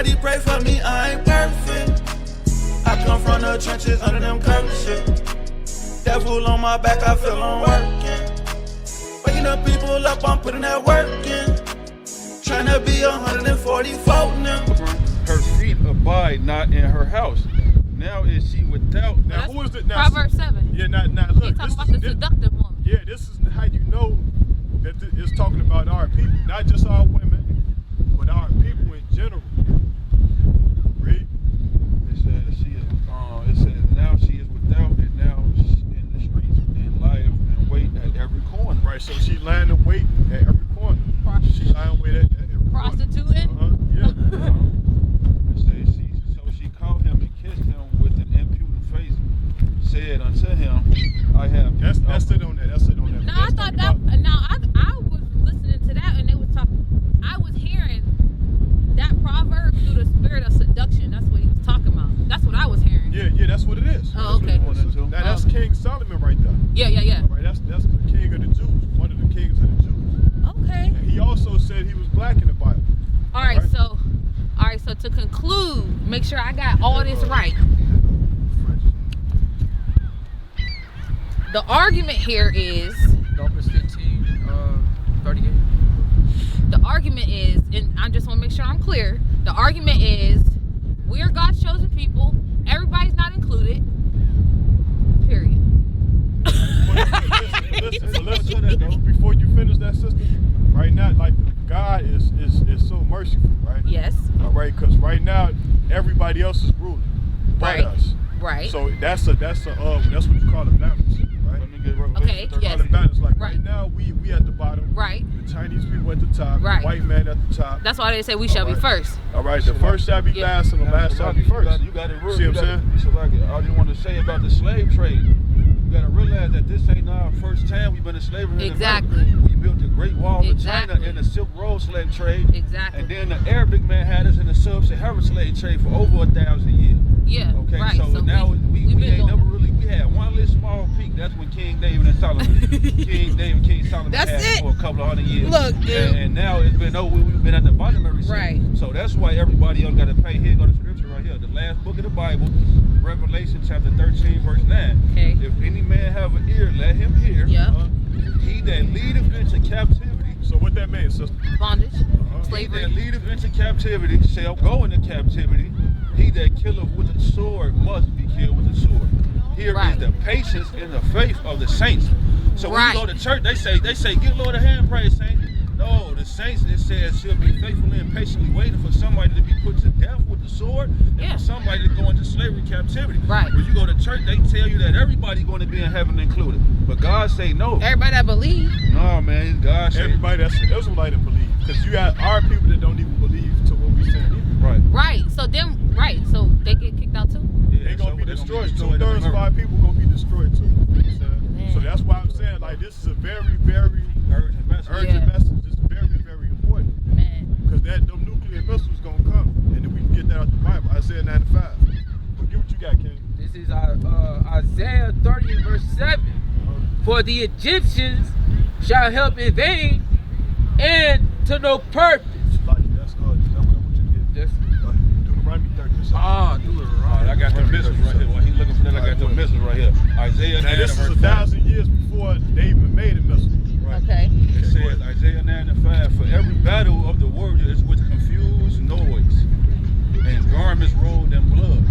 Somebody pray for me, I ain't perfect. I come from the trenches under them curses. Devil on my back, I feel I'm working. Waking up people up, I'm putting that work in. Trying to be 144 now. Her feet abide not in her house. Now is she without? Now who is it? Now, Proverbs 7. Yeah, now look. He's talking about the seductive woman. Yeah, this is how you know that it's talking about our people, not just our women, but our people in general. Read. It says she is. It says now she is without, and now she's in the streets and lieth and wait at every corner. Right. So she lying in wait at every corner. She lying wait at every corner. Prostituting. Yeah. It says she called him and kissed him with an impudent face. Said unto him, I have. That's it on that. That's it on that. No, I thought that. Now I was listening to that and they was talking. I was hearing that proverb through the spirit of seduction. That's what he was talking about. That's what I was hearing. Yeah, that's what it is. Oh, okay. That's King Solomon right there. Yeah. All right, that's the king of the Jews, one of the kings of the Jews. Okay. And he also said he was black in the Bible. All right. So to conclude, make sure I got all this right. The argument here is Numbers 15, 38. the argument is, and I just want to make sure I'm clear. The argument is we're God's chosen people. Everybody's not included. Period. Listen, before you finish that, sister, right now, like God is so merciful, right? Yes. All right, because right now everybody else is ruling but Right. us. Right. So that's what you call a balance, right? Let me get right. Okay. Call Yes. a balance. Like Right. right now we at the bottom. Right. The Chinese people at the top. Right. The white man at the top. That's why they say we shall be All right. first. All right. The first shall be Yeah. last, and the last shall be first. You got it real. See what I'm saying? I just want to say about the slave trade. You got to realize that this ain't our first time we've been in slavery. Exactly. We built the Great Wall of China Exactly. and the Silk Road slave trade. Exactly. And then the Arabic man had us in the sub-Saharan slave trade for over 1,000 years. Yeah. Okay, Right. so now we been ain't doing never really, we had one little small peak. That's when King David and Solomon, King Solomon That's had it. for a couple of hundred years. Look, and now it's been over. We've been at the bottom ever since. Right. So that's why everybody else got to pay. Here go the scripture right here, the last book of the Bible, Revelation chapter 13, verse 9. Okay. If any man have an ear, let him hear. Yep. He that leadeth into captivity. So what that means, sister? Bondage. He Slavery. that leadeth into captivity shall go into captivity. He that killeth with a sword must be killed with a sword. Here Right. is the patience and the faith of the saints. So when Right. Uh-huh. you go to church, they say, give Lord a hand praise, saints. No, the saints, it says, she'll be faithfully and patiently waiting for somebody to be put to death with the sword and Yeah. for somebody to go into slavery captivity. Right. When you go to church, they tell you that everybody's going to be in heaven included. But God say no. Everybody that believe. No, man, it's God say. Everybody that's an Israelite that believe. Because you got our people that don't even believe to what we saying either. Right. Right. So they get kicked out too. Yeah, They gonna so be they destroyed. destroyed. 2/3 of our people gonna be destroyed too. You know what I'm saying? Man. So that's why I'm saying like this is a very, very Urgent message. urgent Yeah. message. It's very, very important. Man. Because them nuclear missiles gonna come, and then we can get that out the Bible. Isaiah 9:5. But get what you got, King. This is Isaiah 30 and verse 7. For the Egyptians shall help in vain and to no purpose. Like that's is that what you get? That's, Deuteronomy 30. do it right. I got the missiles right here. While he's looking for that, I got the missiles right here. Isaiah 9 Now this is verse 5. 1,000 years before they even made a missile. Right. Okay. It says Isaiah 9 and 5. For every battle of the warrior is with confused noise and garments rolled in blood.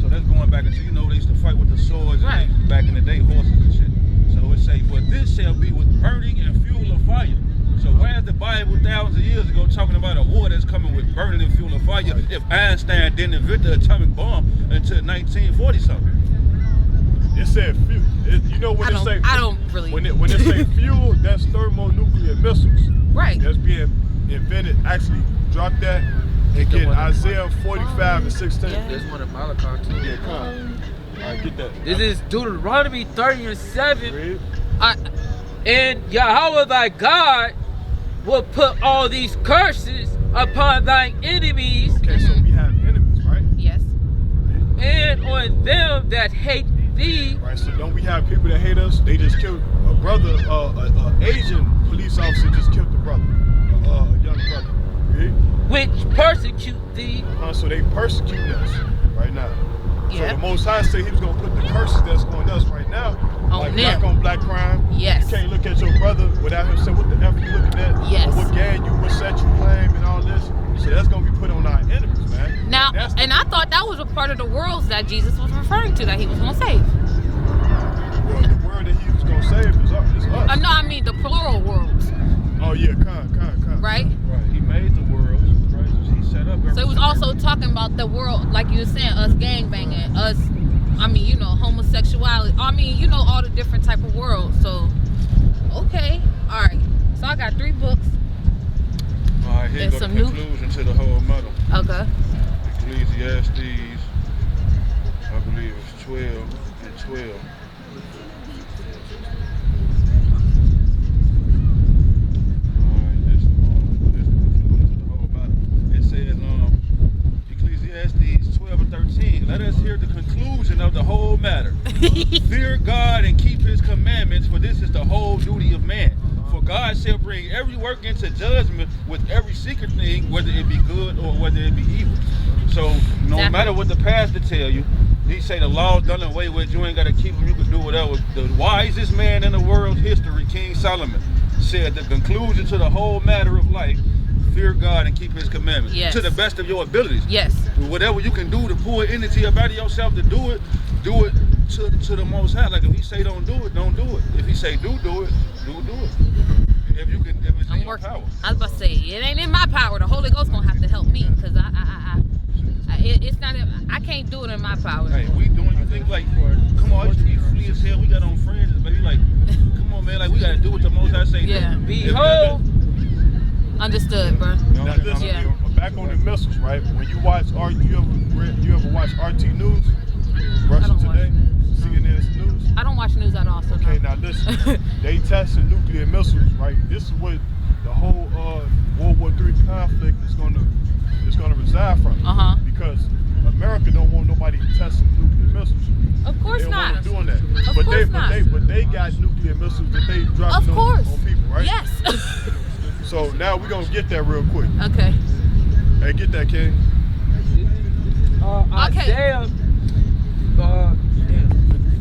So that's going back into, they used to fight with the swords Right. and back in the day, horses and shit. So it say, but this shall be with burning and fuel of fire. So where's the Bible thousands of years ago talking about a war that's coming with burning and fuel of fire if Einstein didn't invent the atomic bomb until 1940 something? It said fuel. I don't really. When it say fuel, that's thermonuclear missiles. Right. That's being invented. Actually, drop that and get Isaiah 45 and 16. Yeah. There's one in Malachi too. Yeah, come on. All right, get that. This is Deuteronomy 30 and 7. Read. And Yahweh thy God will put all these curses upon thine enemies Okay, so we have enemies, right? Yes. and on them that hate thee. Right, so don't we have people that hate us? They just killed a brother, Asian police officer just killed a brother, a young brother. Read. which persecute thee. So they persecuting us right now. So Yeah. the Most High said he was going to put the curses that's on us right now. On like them. black on black crime. Yes. You can't look at your brother without him saying, what the F you looking at? Yes. Or what gang you, what set you claim and all this. So that's going to be put on our enemies, man. Now, That's and I thought that was a part of the worlds that Jesus was referring to, that he was going to save. Well, the word that he was going to save is us. No, I mean the plural worlds, Oh, yeah, con. right? Right. He made the world. Right. He set up everything. So it was also talking about the world, like you were saying, us gangbanging, us, I mean, you know, homosexuality. I mean, you know, all the different type of worlds. So, okay. All right. So I got 3 books. All right, here And go the some new- conclusion to the whole matter. Okay. Ecclesiastes, I believe it's 12 and 12. Alright, this the conclusion to the whole matter. It says, Ecclesiastes 12 and 13, let us hear the conclusion of the whole matter. Fear God and keep his commandments, for this is the whole duty of man. For God shall bring every work into judgment with every secret thing, whether it be good or whether it be evil. So no Exactly. matter what the pastor tell you, he say the law's done away with, you ain't got to keep them, you can do whatever. The wisest man in the world's history, King Solomon, said the conclusion to the whole matter of life, fear God and keep his commandments. Yes. To the best of your abilities. Yes. Whatever you can do to pull energy up out of yourself to do it to the Most High. Like if he say don't do it, don't do it. If he say do it, do it. If it's in I'm your working. power. I was about to say, it ain't in my power. The Holy Ghost gonna have to help me, because it's not. I can't do it in my power. Hey, we doing you think like, come on, I used to be free as hell. We got on friends, but you like, come on, man, like we gotta do what the Most High say. Yeah. Do. Behold, Understood, bro. Now listen, Yeah. back on the missiles, right? When you watch you ever watch RT News? I Russia don't watch Today? news. CNN's News? I don't watch news at all, so Okay, no. now listen. They tested nuclear missiles, right? This is what the whole World War III conflict is gonna reside from. Because America don't want nobody testing nuclear missiles. Of course They don't want not. them doing that. Of but course not. they got nuclear missiles that they dropping Of course. on people, right? Yes. So now we're gonna get that real quick. Okay. Hey, get that, King. Isaiah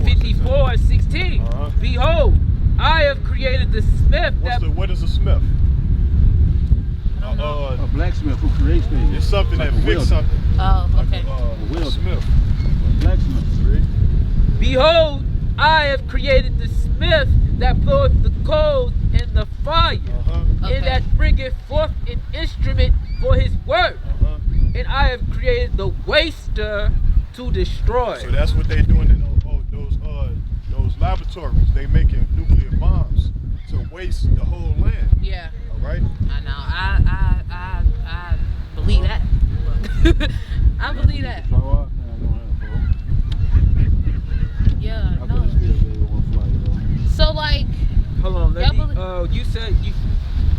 54:16. Uh-huh. Behold, I have created the smith What is a smith? A blacksmith who creates things. It's something Like that a fixes welder. something. Oh, okay. A smith. A blacksmith. Behold, I have created the smith that bloweth the coals in the fire, Okay. and that bringeth forth an instrument for his work. And I have created the waster to destroy. So that's what they doing in those laboratories. They making nuclear bombs to waste the whole land. Yeah. All right. I know. I believe that. I believe that. Yeah. No. So like, Hold on, let Y'all me. You said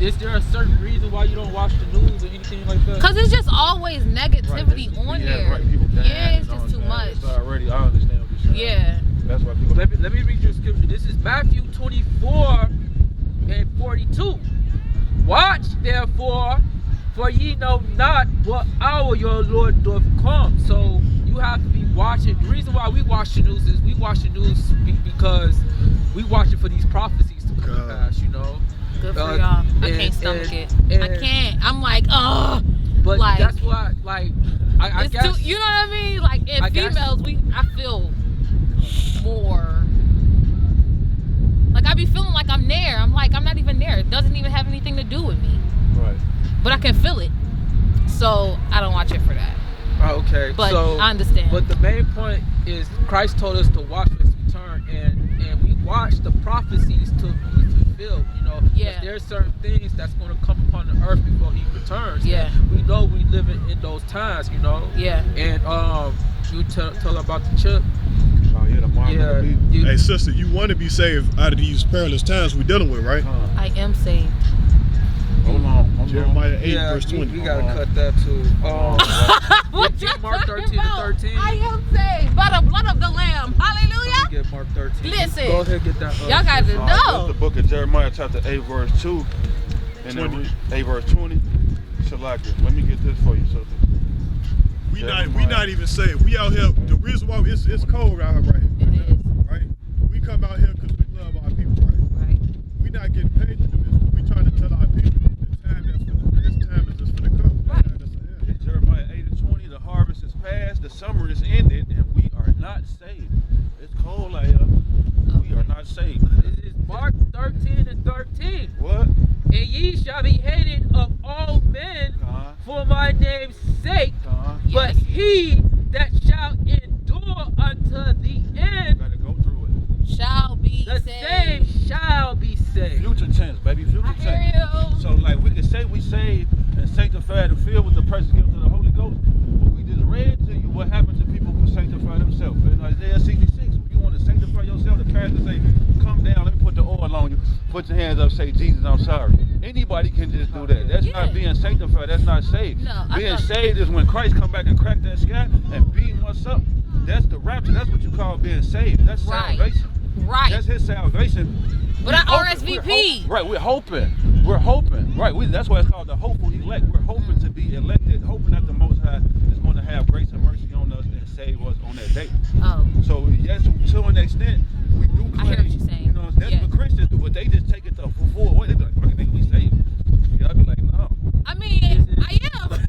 is there a certain reason why you don't watch the news or anything like that? cause it's just always negativity on there. Yeah, it's just too much. It's already, I understand what you're saying. Yeah. That's why people. Let me read your scripture. This is Matthew 24:42. Watch therefore, for ye know not what hour your Lord doth come. So you have to be watching. The reason why we watch the news is we watch the news because we watch it for these prophecies to come to pass. You know. Good for y'all. I can't stomach it. I can't. I'm like, ugh. But like, that's why, like, I it's guess too, you know what I mean? Like, in females, I feel more. Like, I be feeling like I'm there. I'm like, I'm not even there. It doesn't even have anything to do with me. Right. But I can feel it. So, I don't watch it for that. Okay. But so, I understand. But the main point is Christ told us to watch his return, and we watch the prophecies to be fulfilled. You know, Yeah. there's certain things that's going to come upon the earth before he returns. Yeah. And we know we live in those times. You know. Yeah. And you tell about the chip. Oh yeah, the mark Yeah. of the beast. Hey, sister, you want to be saved out of these perilous times we're dealing with, right? I am saved. Hold on. Jeremiah 8, Yeah, verse 20. we gotta cut that too. What get you Mark talking 13 to about? 13. I am saved by the blood of the Lamb. Hallelujah. Get Mark 13. Listen. Go ahead, get that. Y'all got to All right, that's know. the book of Jeremiah, chapter 8, verse 2. And 20. then 8, verse 20. Shalaka, let me get this for you, sister. We not even saved. We out here. The reason why it's cold out here right here. It is. Right? We come out here because we love our people, right? Right. We not getting paid to do this. We trying to tell our people the time is just for the come. Right. In Jeremiah 8:20, the harvest is past, the summer is ended, and we are not saved. It's cold out here. We are not saved. This is Mark 13:13. What? And ye shall be hated of all men for my name's sake, but he that shall endure unto the end, Gotta go through it. Shall be the saved. same shall be saved. Future tense, baby. Future I tense. hear you. So, like, we can say we saved and sanctified and filled with the precious gift of the Holy Ghost, but we just read to you what happened to people who sanctify themselves. In Isaiah 66, you want to sanctify yourself, the pastor say, come down, let me put the oil on you. Put your hands up, say, Jesus, I'm sorry. Anybody can just do that. That's not being sanctified. That's not saved. No, being saved is when Christ come back and crack that sky and beam us up. That's the rapture. That's what you call being saved. That's salvation. Right. That's his salvation. But I RSVP. Right, we're hoping. Right, that's why it's called the hopeful elect. We're hoping to be elected, hoping that the Most High is going to have grace and mercy on us and save us on that day. Oh. So, yes, to an extent, we do claim. I hear what you're saying. You know, that's what Christians do, but they just take it the full way. They be like, fucking nigga, we saved. You know, I be like, no. I mean, I am. This is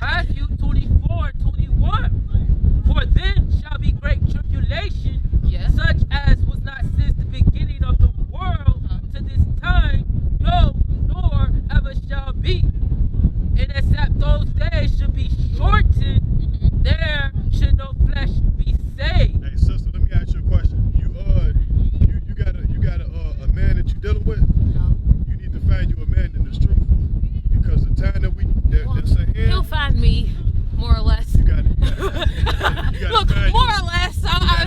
Matthew 24:21. For then shall be great tribulation, such as was not since the beginning of the world to this time, no, nor ever shall be. And except those days should be shortened, there should no flesh be saved. Hey sister, let me ask you a question. You got a man that you dealing with? No. You need to find you a man in this truth. Because the time that's ahead, He'll find me, more or less. you gotta Look, find more or less.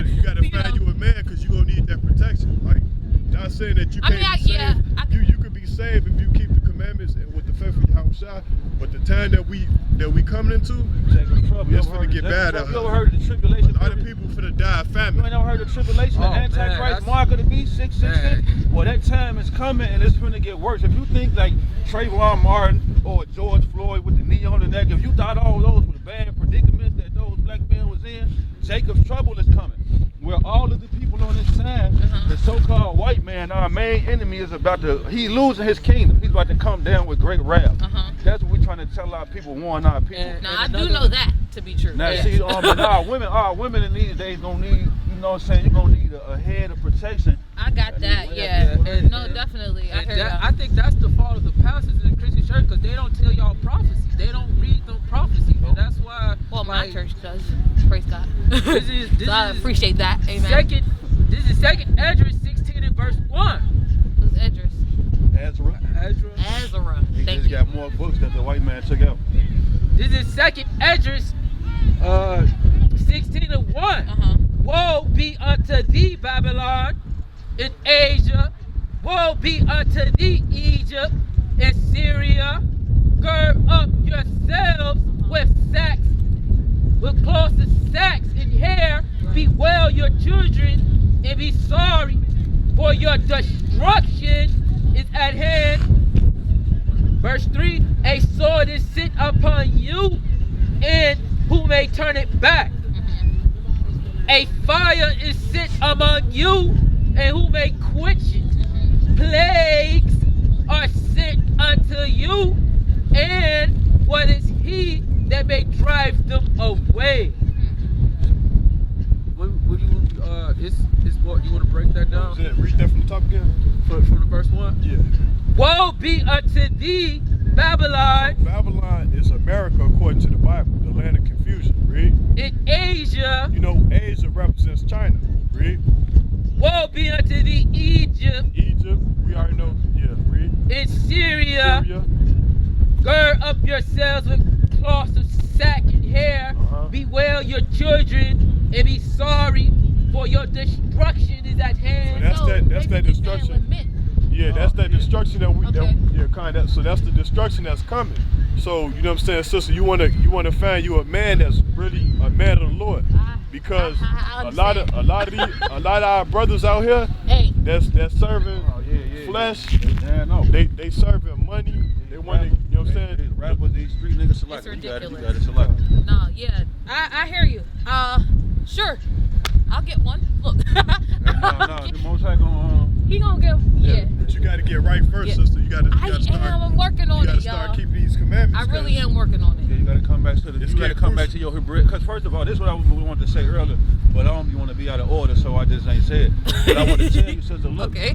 you gotta find you a man because you're gonna need that protection. Like, not saying that you can't be saved. You could be saved if you keep the commandments and with the faith of Yahushua. But the time that we coming into, it's gonna get bad out You ever here. heard of the tribulation? A lot of people finna die of You famine. ain't never heard of tribulation, the Antichrist, mark of the beast, 666? Well, that time is coming and it's gonna get worse. If you think like Trayvon Martin or George Floyd with the knee on the neck, if you thought all those were bad predicaments that those black men was in, Jacob's trouble is coming. Where all of the people on this side, the so-called white man, our main enemy, is he's losing his kingdom. He's about to come down with great wrath. That's what we're trying to tell our people, warn our people. Now, I do know that to be true. Now, see, but our women in these days gonna need, you know what I'm saying, you're gonna need a head of protection. I got that, no, definitely. I heard that. I think that's the fault of the pastors in the Christian church, because they don't tell y'all prophecies. They don't read them prophecies. And that's why. Well, my church does. Praise God. This is I appreciate that. Amen. This is 2nd Esdras 16 and verse 1. Who's Edris? Ezra. He Thank just you. got more books that the white man took out. This is 2nd Esdras 16 and 1. Woe be unto thee, Babylon, in Asia. Woe be unto thee, Egypt, and Syria. Gird up yourselves with sacks, with cloths of sacks and hair. Bewail your children and be sorry, for your destruction is at hand. Verse 3, a sword is sent upon you, and who may turn it back? A fire is sent among you, and who may quench it? Plagues are sent unto you, and what is he that may drive them away? You want to break that down? Read that from the top again. From the verse 1? Yeah. Woe be unto thee, Babylon. So Babylon is America according to the Bible, the land of confusion. Read. In Asia. You know, Asia represents China. Read. Woe be unto thee, Egypt. Egypt, we already know. Yeah, read. In Syria. Gird up yourselves with cloths of sack and hair. Bewail your children and be sorry, for your destruction is at hand. So that's that destruction. Yeah, that's that destruction that we so that's the destruction that's coming. So you know what I'm saying, sister, you wanna find you a man that's really a man of the Lord. Because a lot of our brothers out here that's serving flesh. Yeah, no. They serving money. They want to, you know what I'm saying? These rappers, these street niggas select. It's You got ridiculous. to select. No, yeah, I hear you. Sure, I'll get one. Look, No, the most high gonna. he gonna get yeah. But you got to get right first, Yeah. sister. You got to start. I'm working on You got it, to start y'all. keeping these commandments. I really 'cause am working on Yeah, it. you gotta come back to the. It's You gotta getting come back to your Hebrew. Because first of all, this is what I wanted to say earlier, but I don't want to be out of order, so I just ain't said it. But I want to tell you, sister, look. Okay.